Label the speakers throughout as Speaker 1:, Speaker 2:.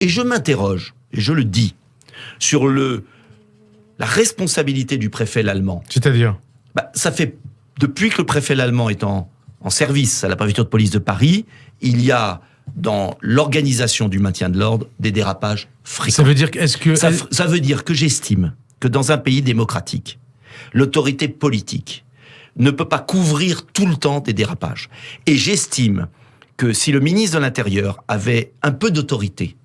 Speaker 1: Et je m'interroge, et je le dis, sur la responsabilité du préfet Lallement.
Speaker 2: C'est-à-dire ?
Speaker 1: Ça fait, depuis que le préfet Lallement est en service à la préfecture de police de Paris, il y a dans l'organisation du maintien de l'ordre des dérapages fréquents.
Speaker 2: Ça veut dire que...
Speaker 1: Ça veut dire que j'estime que dans un pays démocratique, l'autorité politique ne peut pas couvrir tout le temps des dérapages. Et j'estime que si le ministre de l'Intérieur avait un peu d'autorité,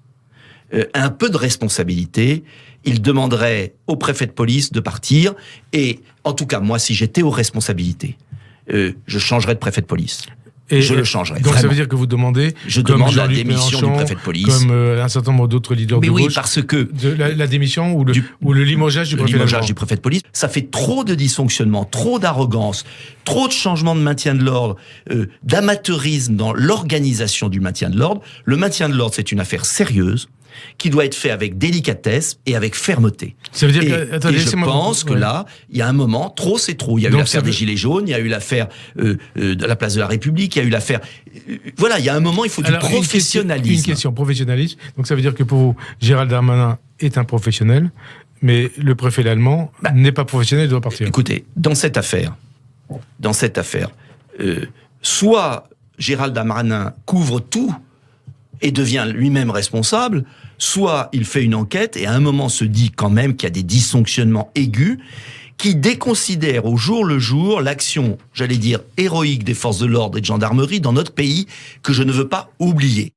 Speaker 1: un peu de responsabilité, il demanderait au préfet de police de partir. Et en tout cas, moi, si j'étais aux responsabilités, je changerais de préfet de police. Je le changerais.
Speaker 2: Donc
Speaker 1: vraiment.
Speaker 2: ça veut dire que vous demandez,
Speaker 1: je demande la démission du préfet de police,
Speaker 2: comme un certain nombre d'autres leaders de gauche,
Speaker 1: parce que
Speaker 2: la démission ou le limogeage du
Speaker 1: préfet de police, ça fait trop de dysfonctionnement, trop d'arrogance, trop de changements de maintien de l'ordre, d'amateurisme dans l'organisation du maintien de l'ordre. Le maintien de l'ordre, c'est une affaire sérieuse qui doit être fait avec délicatesse et avec fermeté.
Speaker 2: Ça veut dire
Speaker 1: et je pense que là, il y a un moment, trop c'est trop. Il y a eu l'affaire des Gilets jaunes, il y a eu l'affaire de la place de la République, il y a eu l'affaire... Voilà, il y a un moment, il faut du professionnalisme.
Speaker 2: Une question, professionnalisme. Donc ça veut dire que pour vous, Gérald Darmanin est un professionnel, mais le préfet Lallement n'est pas professionnel, il doit partir.
Speaker 1: Écoutez, dans cette affaire, soit Gérald Darmanin couvre tout et devient lui-même responsable, soit il fait une enquête et à un moment se dit quand même qu'il y a des dysfonctionnements aigus qui déconsidèrent au jour le jour l'action, j'allais dire, héroïque des forces de l'ordre et de gendarmerie dans notre pays que je ne veux pas oublier.